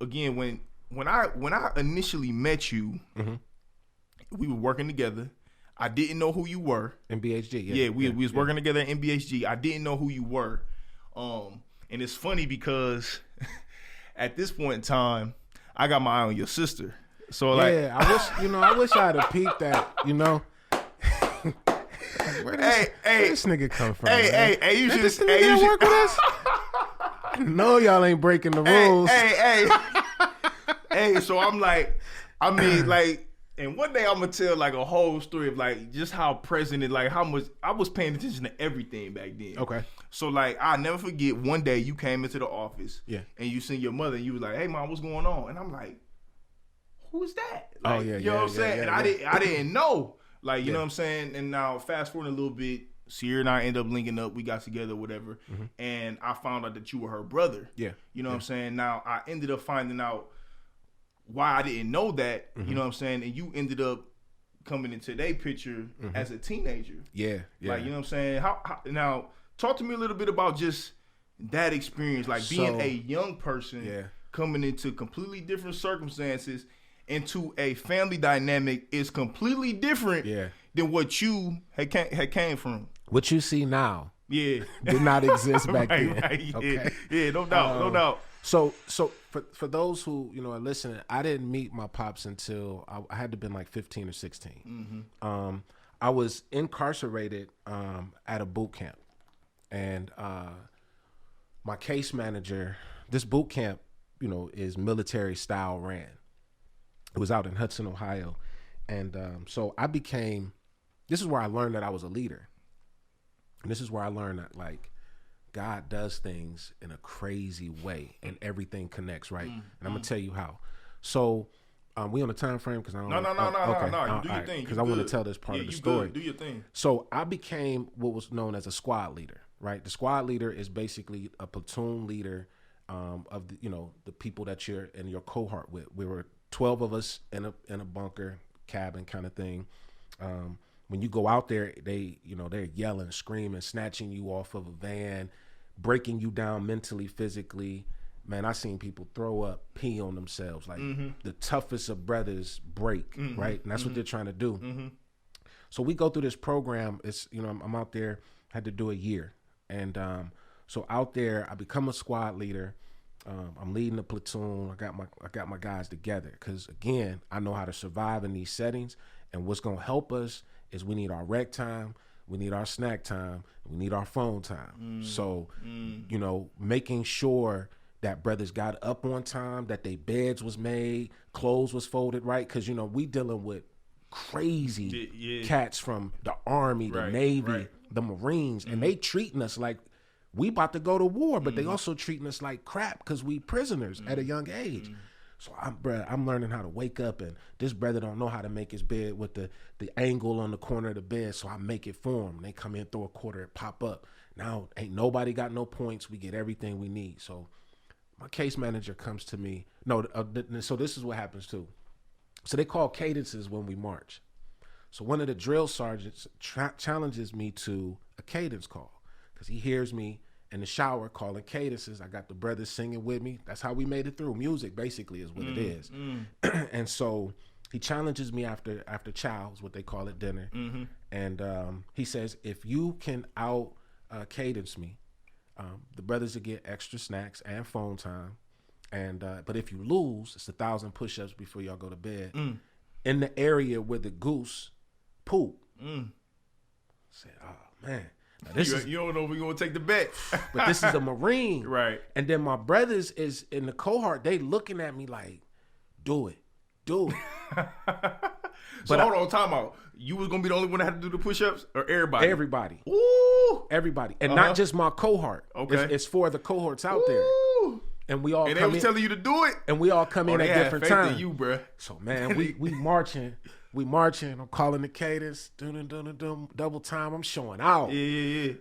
again, when I initially met you, we were working together. I didn't know who you were. In BHG, yeah. We was working together in BHG. I didn't know who you were. And it's funny because at this point in time, I got my eye on your sister. So like, I wish I'd have peeped that. Where this nigga come from? Hey, you Did should this nigga work with us? No, y'all ain't breaking the rules. Hey. So I'm like, and one day I'm gonna tell like a whole story of like just how present and like how much I was paying attention to everything back then. Okay. So like I'll never forget one day you came into the office, and you seen your mother and you was like, "Hey mom, what's going on?" And I'm like, "Who is that?" Like, you know what I'm saying? And I didn't know. Like, you know what I'm saying? And now fast forward a little bit, Sierra and I end up linking up. We got together, whatever. And I found out that you were her brother. Yeah. You know what I'm saying? Now I ended up finding out why I didn't know that, you know what I'm saying? And you ended up coming into their picture as a teenager. Yeah. Like, you know what I'm saying? How now talk to me a little bit about just that experience, like being a young person coming into completely different circumstances into a family dynamic is completely different than what you had came from. What you see now did not exist back then. Right, okay? Yeah, no doubt. So for those who are listening, I didn't meet my pops until I had to been like 15 or 16. I was incarcerated at a boot camp, and my case manager. This boot camp, is military style ran. It was out in Hudson, Ohio, and so I became. This is where I learned that I was a leader, and this is where I learned that like God does things in a crazy way, and everything connects, right? And I'm gonna tell you how. So, we on the time frame because I don't. No. You do your thing. Because I want to tell this part of the story. Do your thing. So I became what was known as a squad leader, right? The squad leader is basically a platoon leader of the people that you're in your cohort with. We were 12 of us in a bunker cabin kind of thing. When you go out there, they're yelling, screaming, snatching you off of a van, breaking you down mentally, physically. Man, I seen people throw up, pee on themselves. Like the toughest of brothers break, right? And that's what they're trying to do. So we go through this program. It's I'm out there, had to do a year, and so out there I become a squad leader. I'm leading the platoon. I got my guys together because again, I know how to survive in these settings. And what's gonna help us is we need our rec time, we need our snack time, we need our phone time. So, making sure that brothers got up on time, that their beds was made, clothes was folded right, because we dealing with crazy cats from the Army, the Navy, the Marines, and they treating us like we about to go to war, but they also treating us like crap because we prisoners at a young age. So I'm learning how to wake up, and this brother don't know how to make his bed with the angle on the corner of the bed, so I make it for him. They come in, throw a quarter, and pop up. Now ain't nobody got no points. We get everything we need. So my case manager comes to me. So this is what happens too. So they call cadences when we march. So one of the drill sergeants challenges me to a cadence call because he hears me in the shower calling cadences. I got the brothers singing with me. That's how we made it through. Music basically is what it is. And so he challenges me after chow's, what they call it, dinner. And he says, if you can out cadence me, the brothers will get extra snacks and phone time. And but if you lose, it's 1,000 push-ups before y'all go to bed in the area where the goose poop. I said, oh man. You don't know if we're going to take the bet. But this is a Marine. Right. And then my brothers is in the cohort. They looking at me like, do it. So hold on, time out. You was going to be the only one that had to do the push-ups or everybody? Everybody. Ooh. Everybody. And not just my cohort. Okay. It's for the cohorts out there. And we all and they was telling you to do it? And we all come in at different times. In you, bro. So, man, we marching. We marching. I'm calling the cadence. Double time. I'm showing out. Yeah.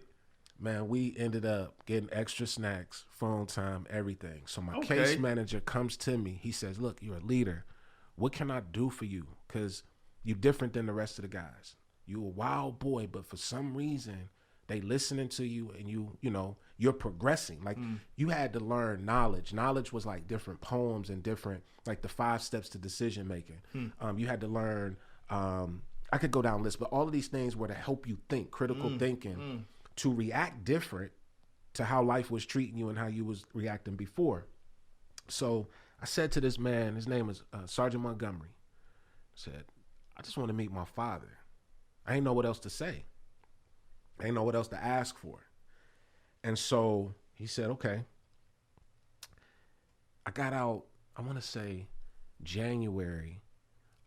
Man, we ended up getting extra snacks, phone time, everything. So my case manager comes to me. He says, look, you're a leader. What can I do for you? Because you're different than the rest of the guys. You a wild boy, but for some reason, they listening to you, and you know, you're progressing. Like you had to learn knowledge. Knowledge was like different poems and different, like the 5 steps to decision making. You had to learn, I could go down a list, but all of these things were to help you think, critical thinking, to react different to how life was treating you and how you was reacting before. So I said to this man, his name is Sergeant Montgomery, I said, I just want to meet my father. I ain't know what else to say. I ain't know what else to ask for. And so he said, okay. I got out, I want to say January.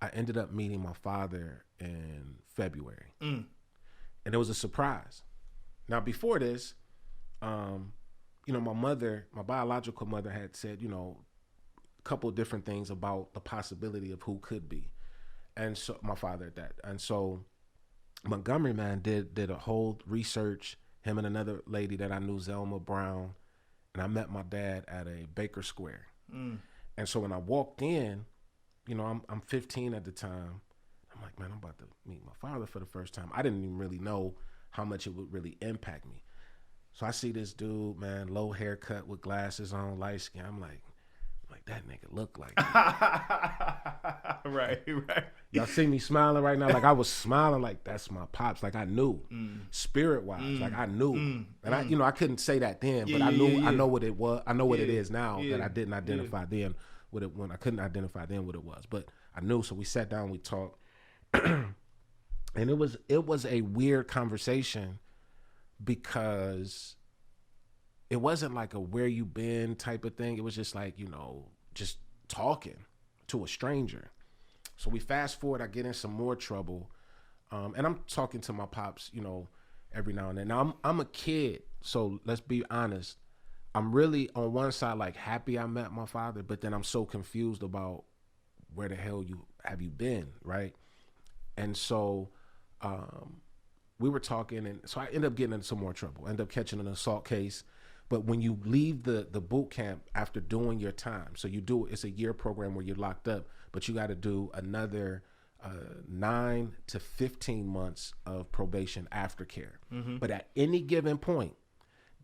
I ended up meeting my father in February. And it was a surprise. Now, before this, you know, my biological mother had said, you know, a couple of different things about the possibility of who could be. And so my father at that. And so Montgomery, man, did a whole research, him and another lady that I knew, Zelma Brown, and I met my dad at a Baker Square. And so when I walked in, you know, I'm 15 at the time. I'm like, man, I'm about to meet my father for the first time. I didn't even really know how much it would really impact me. So I see this dude, man, low haircut with glasses on, light skin. I'm like, that nigga look like right. Y'all see me smiling right now? Like I was smiling like that's my pops. Like I knew spirit wise, like I knew. And I, you know, I couldn't say that then, but I knew, I know what it was. I know what it is now that I didn't identify then what it, when I couldn't identify then what it was, but I knew. So we sat down, we talked and it was a weird conversation because it wasn't like a where you been type of thing. It was just like, you know, just talking to a stranger. So we fast forward, I get in some more trouble. And I'm talking to my pops, you know, every now and then. Now I'm a kid, so let's be honest. I'm really on one side like happy I met my father, but then I'm so confused about where the hell you been, right? And so we were talking, and so I ended up getting into some more trouble. Ended up catching an assault case. But when you leave the boot camp after doing your time, so it's a year program where you're locked up, but you got to do another 9 to 15 months of probation aftercare. But at any given point,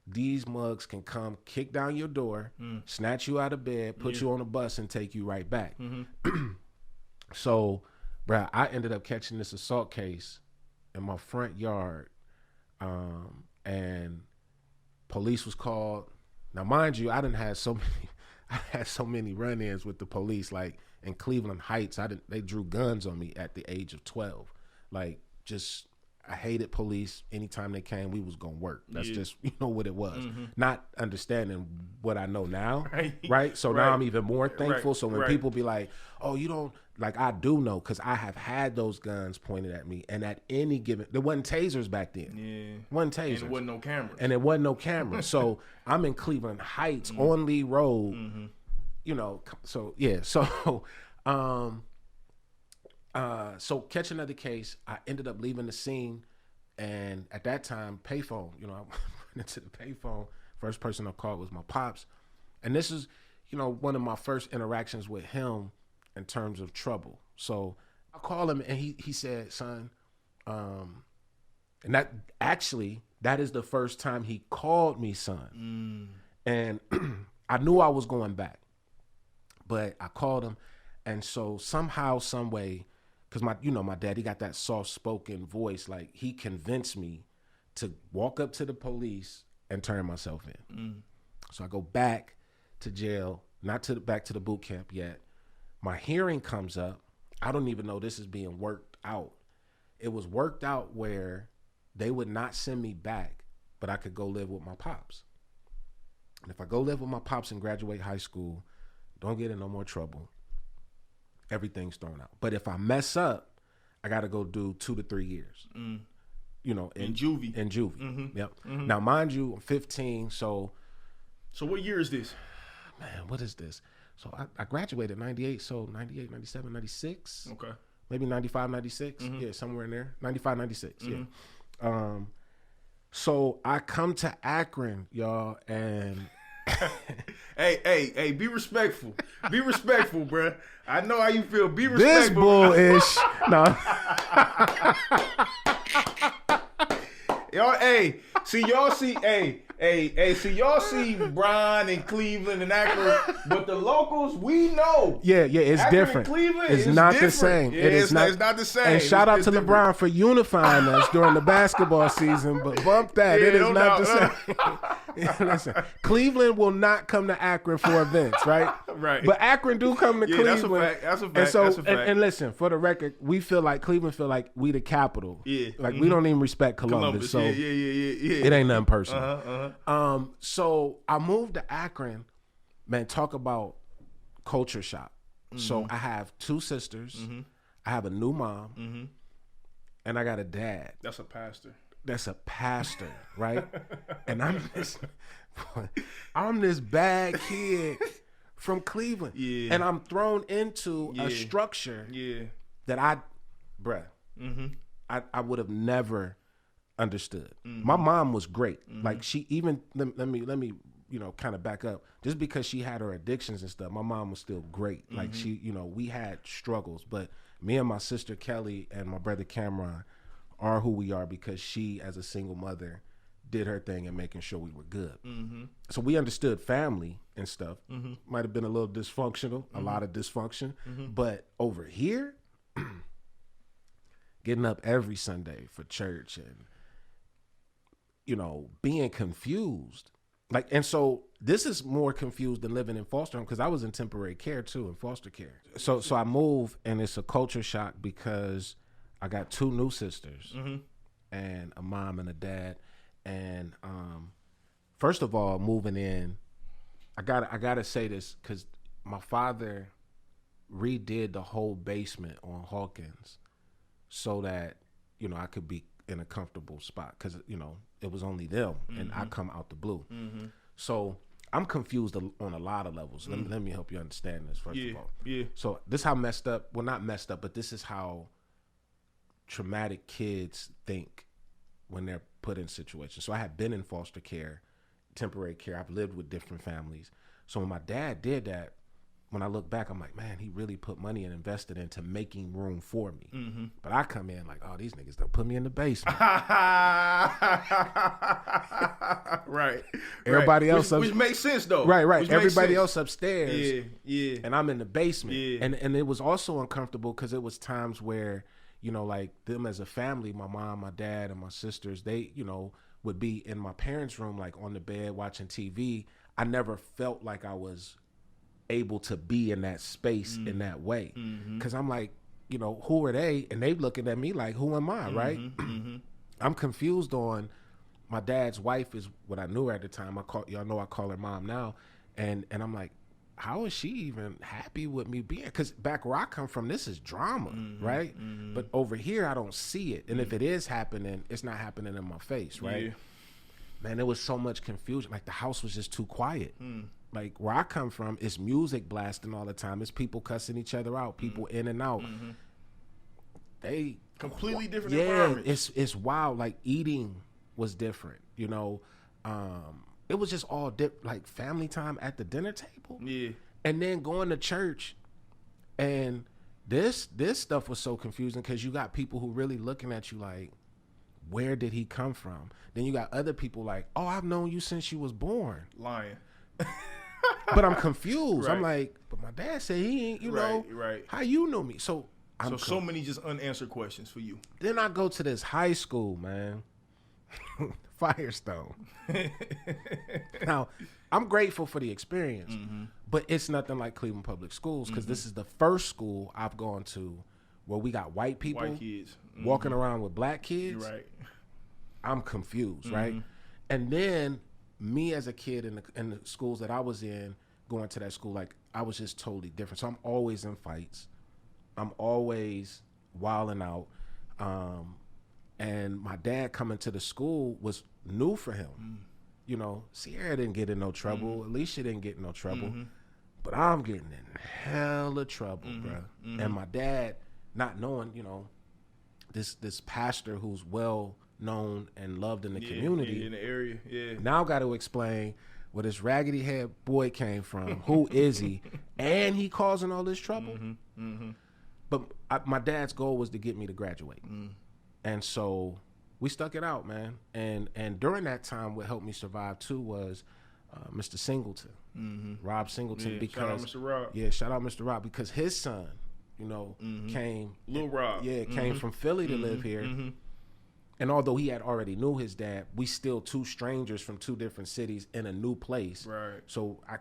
these mugs can come kick down your door, snatch you out of bed, put you on a bus, and take you right back. So, bruh, I ended up catching this assault case in my front yard, and police was called. Now, mind you, I had so many run-ins with the police. Like in Cleveland Heights, they drew guns on me at the age of 12. Like, just I hated police. Anytime they came, we was gonna work. That's just, you know what it was. Not understanding what I know now, right? So now I'm even more thankful. So when people be like, "Oh, you don't," like I do know, because I have had those guns pointed at me, and at any given, there wasn't tasers back then. Wasn't tasers. And it wasn't no cameras. And it wasn't no cameras. So I'm in Cleveland Heights on Lee Road, you know. So yeah. So so catch another case. I ended up leaving the scene, and at that time, payphone. You know, I went into the payphone. First person I called was my pops, and this is, you know, one of my first interactions with him in terms of trouble. So I called him, and he said, "Son," and that is the first time he called me son, and I knew I was going back, but I called him, and so somehow, some way. Because my dad, he got that soft-spoken voice. Like, he convinced me to walk up to the police and turn myself in. So I go back to jail, not back to the boot camp yet. My hearing comes up. I don't even know this is being worked out. It was worked out where they would not send me back, but I could go live with my pops. And if I go live with my pops and graduate high school, don't get in no more trouble, everything's thrown out. But if I mess up, I got to go do 2 to 3 years. You know, in juvie. Yep. Now, mind you, I'm 15, so what year is this? Man, what is this? So I graduated 98, so 98, 97, 96. Okay. Maybe 95, 96. Yeah, somewhere in there. 95, 96, yeah. So I come to Akron, y'all, and... Hey, be respectful. Be respectful, bruh. I know how you feel. Be respectful. This bullish. No. Yo, hey, See, y'all see, see, y'all see Brian and Cleveland and Akron, but the locals, we know. Yeah, it's Akron different. Cleveland, it's not different. The same. Yeah, it's not the same. And shout out to LeBron for unifying us during the basketball season, but bump that. It is not the same. Listen, Cleveland will not come to Akron for events, right? Right. But Akron do come to Cleveland. That's a fact. And so, that's a fact. And listen, for the record, Cleveland feel like we the capital. Yeah. Like we don't even respect Columbus. So yeah. It ain't nothing personal. Uh-huh. So I moved to Akron, man, talk about culture shock. So I have 2 sisters. I have a new mom. And I got a dad. That's a pastor. Right? And I'm this bad kid from Cleveland. Yeah. And I'm thrown into a structure that I would have never understood. My mom was great. Like she even let me kind of back up. Just because she had her addictions and stuff, my mom was still great. Like she, we had struggles, but me and my sister Kelly and my brother Cameron are who we are because she, as a single mother, did her thing in making sure we were good. So we understood family and stuff. Might have been a little dysfunctional, a lot of dysfunction, but over here, getting up every Sunday for church and being confused. Like, and so this is more confused than living in foster home because I was in temporary care too, in foster care. So I move and it's a culture shock because I got 2 new sisters and a mom and a dad. And first of all, moving in, I gotta say this because my father redid the whole basement on Hawkins so that I could be in a comfortable spot because it was only them and I come out the blue. So I'm confused on a lot of levels. Let me help you understand this first of all. Yeah. So this is how messed up. Well, not messed up, but this is how traumatic kids think when they're put in situations. So I had been in foster care, temporary care. I've lived with different families. So when my dad did that, when I look back, I'm like, man, he really put money and invested into making room for me. But I come in like, oh, these niggas don't put me in the basement. Right. Everybody else, which makes sense though. Right. Everybody else upstairs. Yeah. And I'm in the basement. Yeah. And it was also uncomfortable because it was times where, like them as a family, my mom, my dad, and my sisters, they, would be in my parents' room, like on the bed watching TV. I never felt like I was able to be in that space in that way. Because I'm like, who are they? And they looking at me like, who am I, right? I'm confused on my dad's wife is what I knew her at the time. I call her mom now. And I'm like, how is she even happy with me being? Because back where I come from, this is drama, right? But over here, I don't see it. And if it is happening, it's not happening in my face, right? Yeah. Man, there was so much confusion. Like the house was just too quiet. Like where I come from, it's music blasting all the time. It's people cussing each other out, people in and out. They completely different environments. It's wild. Like eating was different, it was just all like family time at the dinner table. Yeah. And then going to church, and this stuff was so confusing because you got people who really looking at you like, where did he come from? Then you got other people like, oh, I've known you since you was born. Lying. But I'm confused. Right. I'm like, but my dad said he ain't, Right. how you know me? So so many just unanswered questions for you. Then I go to this high school, man. Firestone. Now, I'm grateful for the experience, but it's nothing like Cleveland Public Schools because this is the first school I've gone to where we got white people, white kids walking around with black kids. Right. I'm confused, right? And then me as a kid in the schools that I was in, going to that school, like I was just totally different. So I'm always in fights. I'm always wilding out. And my dad coming to the school was new for him. Sierra didn't get in no trouble. Alicia didn't get in no trouble. But I'm getting in hella trouble, bro. And my dad, not knowing, this pastor who's well known and loved in the community. In the area, Now got to explain where this raggedy head boy came from. Who is he? And he causing all this trouble. But my dad's goal was to get me to graduate. And so we stuck it out, man. And during that time, what helped me survive too was Mr. Singleton, Rob Singleton. Because shout out Mr. Rob. Yeah, shout out Mr. Rob, because his son, came. Lil Rob. Yeah, came from Philly to live here. And although he had already knew his dad, we still two strangers from two different cities in a new place. Right. So I,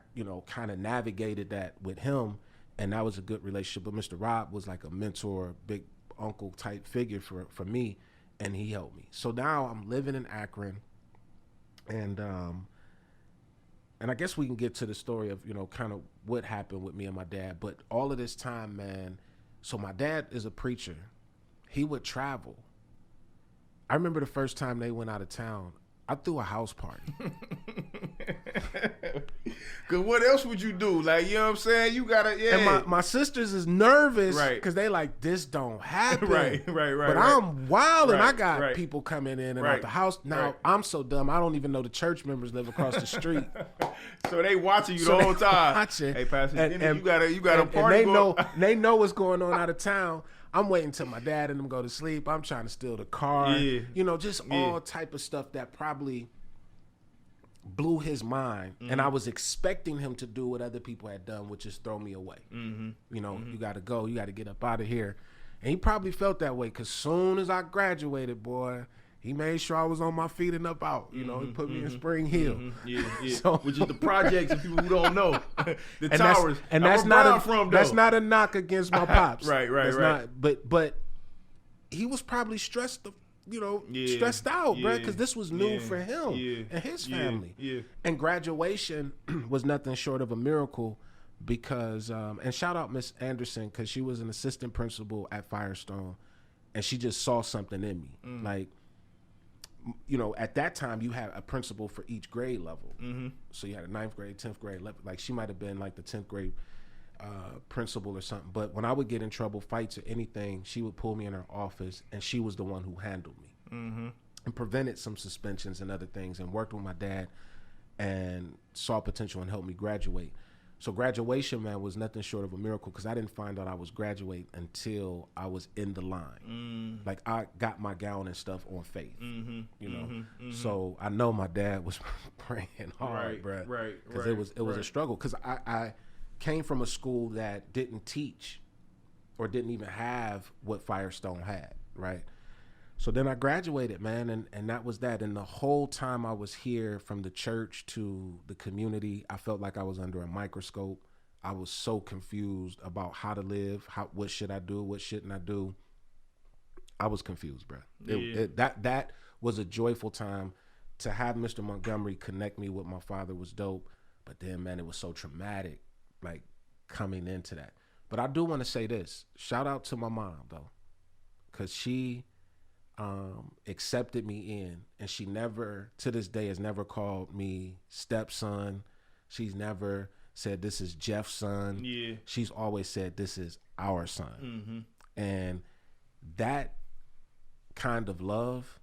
kind of navigated that with him, and that was a good relationship. But Mr. Rob was like a mentor, big uncle type figure for me, and he helped me. So now I'm living in Akron, and I guess we can get to the story of, kind of what happened with me and my dad. But all of this time, man, so my dad is a preacher. He would travel. I remember the first time they went out of town, I threw a house party. Cause what else would you do? Like, you know what I'm saying? You gotta, yeah. And my sisters is nervous, right? Cause they like, this don't happen, right. But I'm wild, and I got people coming in and out the house. Now I'm so dumb, I don't even know the church members live across the street. So they watching you the whole time. Watching. Hey, Pastor, and you got a party. And they know what's going on out of town. I'm waiting till my dad and them go to sleep. I'm trying to steal the car. Yeah. Just all type of stuff that probably blew his mind. And I was expecting him to do what other people had done, which is throw me away. You got to go. You got to get up out of here. And he probably felt that way, because soon as I graduated, boy, he made sure I was on my feet and up out. He put me in Spring Hill. Yeah. So, which is the projects of people who don't know. The towers. That's not a knock against my pops. Right. But he was probably stressed out, bro, because this was new for him and his family. Yeah. And graduation was nothing short of a miracle, because and shout out Miss Anderson, because she was an assistant principal at Firestone, and she just saw something in me. Like, at that time you had a principal for each grade level. So you had a 9th grade, 10th grade, 11th. Like, she might have been like the 10th grade principal or something. But when I would get in trouble, fights or anything, she would pull me in her office, and she was the one who handled me and prevented some suspensions and other things, and worked with my dad and saw potential and helped me graduate. So graduation, man, was nothing short of a miracle, because I didn't find out I was graduating until I was in the line. Like, I got my gown and stuff on faith, So I know my dad was praying hard, bro. Right. Because it was a struggle, because I came from a school that didn't teach or didn't even have what Firestone had, right? So then I graduated, man, and that was that. And the whole time I was here, from the church to the community, I felt like I was under a microscope. I was so confused about how to live, what should I do, what shouldn't I do. I was confused, bro. That was a joyful time. To have Mr. Montgomery connect me with my father was dope. But then, man, it was so traumatic, like, coming into that. But I do want to say this. Shout out to my mom, though, because she accepted me in, and she never, to this day, has never called me stepson. She's never said this is Jeff's son. Yeah. She's always said this is our son. And that kind of love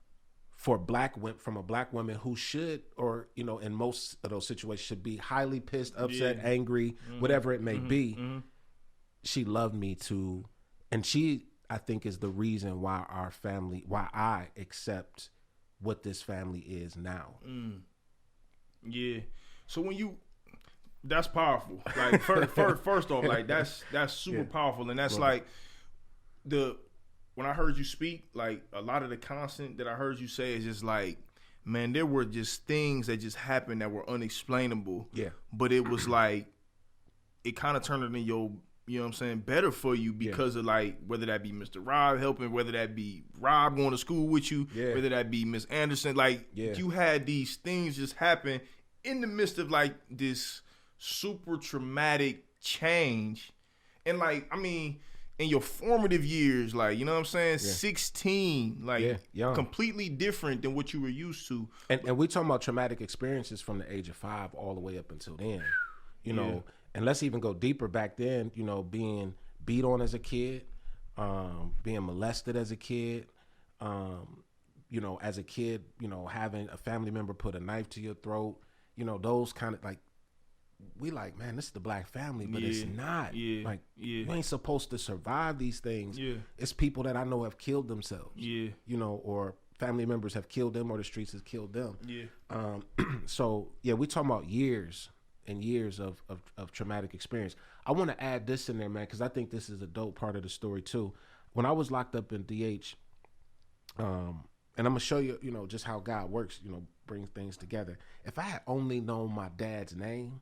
from a black woman who should, or in most of those situations, should be highly pissed, upset, angry, whatever it may be. She loved me too, and she, I think, is the reason why I accept what this family is now. Yeah. So that's powerful. Like, first off, like, that's super powerful. And that's like when I heard you speak, like, a lot of the constant that I heard you say is just like, man, there were just things that just happened that were unexplainable. Yeah. But it was like, it kind of turned it in your, you know what I'm saying, better for you because of, like, whether that be Mr. Rob helping, whether that be Rob going to school with you, whether that be Miss Anderson, like, you had these things just happen in the midst of, like, this super traumatic change. And, like, I mean, in your formative years, like, you know what I'm saying, 16, like, completely different than what you were used to. And we talking about traumatic experiences from the age of 5 all the way up until then, you know. And let's even go deeper back then, being beat on as a kid, being molested as a kid, as a kid, having a family member put a knife to your throat, those kind of, like, we like, man, this is the black family, but it's not. You ain't supposed to survive these things. It's people that I know have killed themselves, or family members have killed them or the streets has killed them. Yeah. So yeah, we talking about years and years of traumatic experience. I want to add this in there, man, because I think this is a dope part of the story too. When I was locked up in DH, and I'm gonna show you, just how God works, brings things together. If I had only known my dad's name,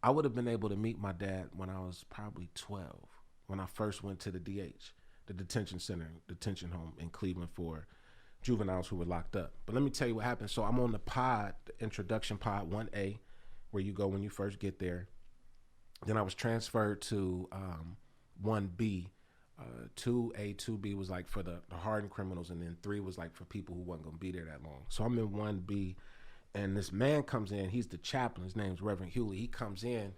I would have been able to meet my dad when I was probably 12, when I first went to the DH, the detention home in Cleveland for juveniles who were locked up. But let me tell you what happened. So I'm on the pod, the introduction pod 1A, where you go when you first get there. Then I was transferred to 1B. 2A, 2B was like for the hardened criminals, and then 3 was like for people who wasn't going to be there that long. So I'm in 1B, and this man comes in. He's the chaplain. His name's Reverend Hewley. He comes in,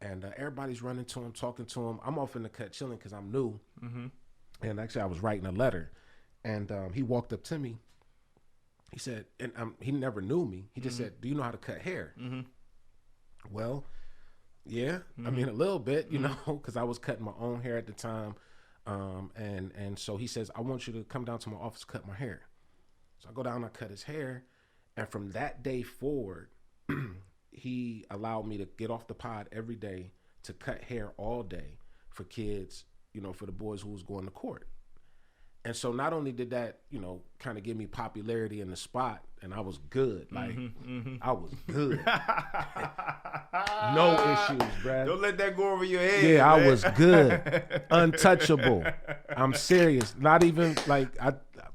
and everybody's running to him, talking to him. I'm off in the cut chilling because I'm new. Mm-hmm. And actually, I was writing a letter, and he walked up to me. He said, and he never knew me. He just said, "Do you know how to cut hair?" Mm-hmm. Well, yeah. Mm-hmm. I mean, a little bit, because I was cutting my own hair at the time. And so he says, "I want you to come down to my office, cut my hair." So I go down, I cut his hair. And from that day forward, he allowed me to get off the pod every day to cut hair all day for kids, for the boys who was going to court. And so not only did that, kind of give me popularity in the spot, and I was good. Like, I was good. No issues, bruh. Don't let that go over your head. Yeah, man. I was good. Untouchable. I'm serious. Not even, like,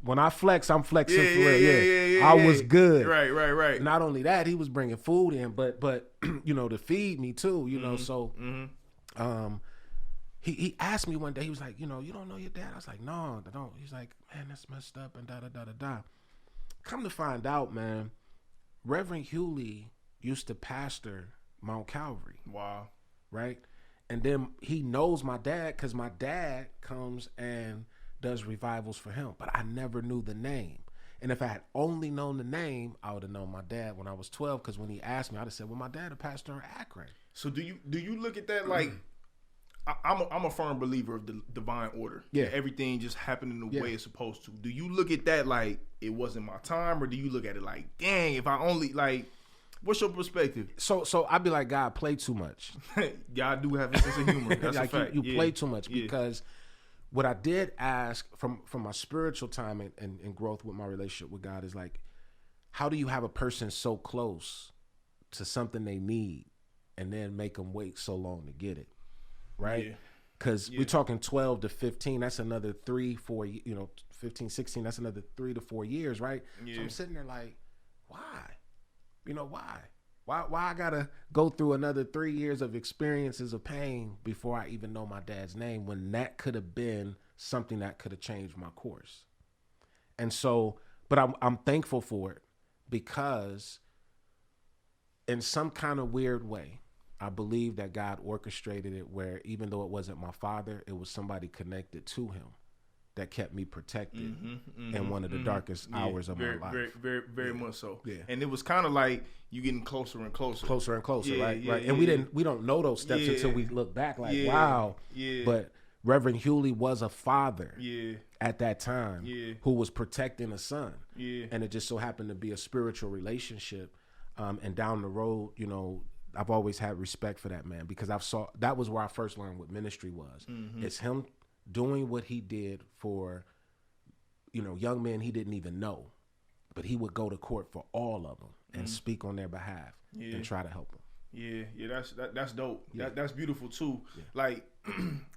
when I flex, I'm flexing for real. Yeah. I was good. Right. Not only that, he was bringing food in, but to feed me too, so... He asked me one day, he was like, you don't know your dad? I was like, no, I don't. He's like, man, that's messed up and da-da-da-da-da. Come to find out, man, Reverend Hewley used to pastor Mount Calvary. Wow. Right? And then he knows my dad because my dad comes and does revivals for him. But I never knew the name. And if I had only known the name, I would have known my dad when I was 12, because when he asked me, I'd have said, well, my dad a pastor in Akron. So do you look at that like... I'm a firm believer of the divine order. Yeah. Everything just happened in the way it's supposed to. Do you look at that like it wasn't my time, or do you look at it like, dang, if I only like, what's your perspective? So I'd be like, God, play too much. God do have a sense of humor. That's like a fact. You play too much, because what I did ask from my spiritual time and growth with my relationship with God is like, how do you have a person so close to something they need and then make them wait so long to get it? Right? Because we're talking 12 to 15. That's another 3-4, 15, 16. That's another 3 to 4 years, right? Yeah. So I'm sitting there like, why? Why I gotta go through another 3 years of experiences of pain before I even know my dad's name, when that could have been something that could have changed my course? And so, but I'm thankful for it, because in some kind of weird way, I believe that God orchestrated it where, even though it wasn't my father, it was somebody connected to him that kept me protected in one of the darkest hours of my life. Very much so. Yeah. And it was kind of like you getting closer and closer. Closer and closer, right? And we don't know those steps until we look back like, wow. Yeah. But Reverend Hewley was a father at that time who was protecting a son. Yeah. And it just so happened to be a spiritual relationship. And down the road, I've always had respect for that man, because that was where I first learned what ministry was. Mm-hmm. It's him doing what he did for, young men he didn't even know, but he would go to court for all of them and speak on their behalf and try to help them. Yeah, that's dope. Yeah. That's beautiful too. Yeah. Like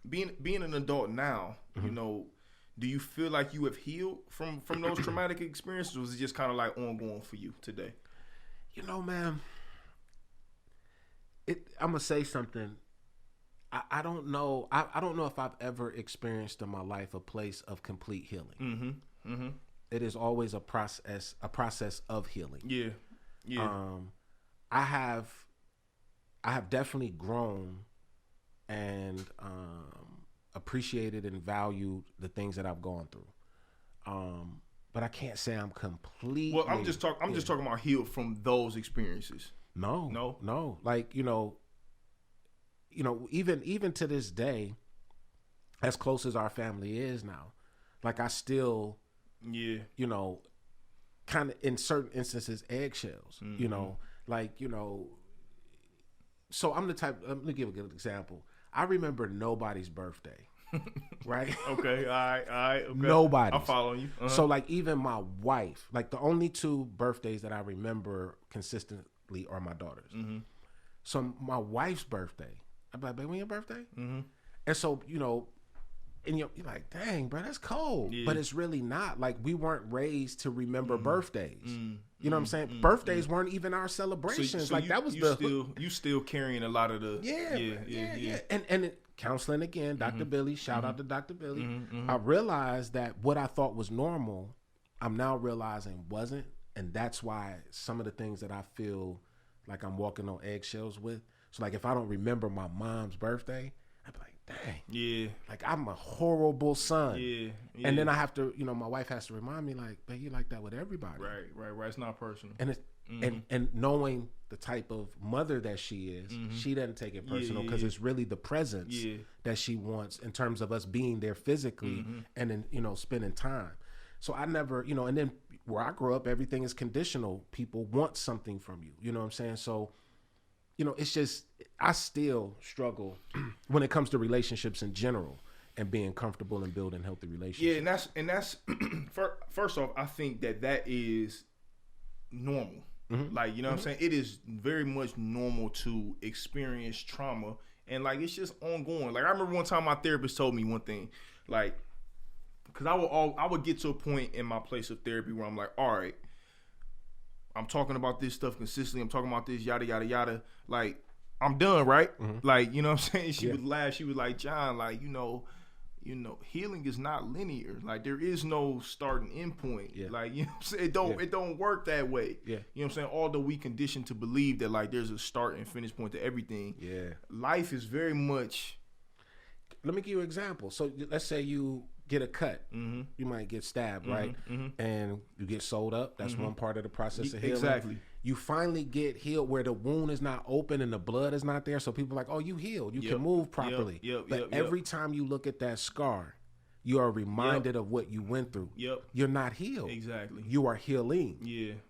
being an adult now, do you feel like you have healed from those traumatic experiences, or was it just kind of like ongoing for you today? Man, I'm gonna say something. I don't know. I don't know if I've ever experienced in my life a place of complete healing. Mm-hmm. Mm-hmm. It is always a process of healing. Yeah. I have definitely grown and appreciated and valued the things that I've gone through. But I can't say I'm completely. Well, I'm just talking about healed from those experiences. No. Like, even to this day, as close as our family is now, like I still, kind of in certain instances eggshells. You know, like, you know. So I'm the type. Let me give a good example. I remember nobody's birthday. Right? Okay. All right. Okay. Nobody. I'm following you. So like even my wife, like the only 2 birthdays that I remember consistently are my daughters. So my wife's birthday, I'm like, baby, when your birthday? And so, you know, and you're like, dang, bro, that's cold. But it's really not. Like, we weren't raised to remember birthdays. You know what I'm saying? Birthdays weren't even our celebrations. So like that was you still carrying a lot of the yeah. And counseling again, Dr. Billy. Shout out to Dr. Billy. I realized that what I thought was normal, I'm now realizing wasn't, and that's why some of the things that I feel like I'm walking on eggshells with. So like if I don't remember my mom's birthday, I'd be like, dang. Yeah. Like I'm a horrible son. Yeah. And then I have to, you know, my wife has to remind me like, but you like that with everybody. Right. It's not personal. And it's and knowing the type of mother that she is, she doesn't take it personal because it's really the presence that she wants in terms of us being there physically and then, you know, spending time. So I never, you know, and then where I grew up, everything is conditional. People want something from you. You know what I'm saying? So, you know, it's just, I still struggle when it comes to relationships in general and being comfortable and building healthy relationships. Yeah, and that's first off, I think that is normal. Like, you know what I'm saying? It is very much normal to experience trauma, and like it's just ongoing. Like I remember one time my therapist told me one thing, like, because I would get to a point in my place of therapy where I'm like, all right, I'm talking about this stuff consistently. I'm talking about this yada yada yada. Like I'm done, right? Like, you know what I'm saying? She would laugh. She was like, John, like, you know, healing is not linear. Like there is no start and end point. Like, you know what I'm saying? It don't work that way. You know what I'm saying? Although we conditioned to believe that like there's a start and finish point to everything. Life is very much. Let me give you an example. So let's say you get a cut. You might get stabbed, right? And you get sewed up. That's one part of the process of healing. Exactly. You finally get healed where the wound is not open and the blood is not there. So people are like, oh, you healed. You can move properly. But every time you look at that scar, you are reminded of what you went through. You're not healed. Exactly. You are healing.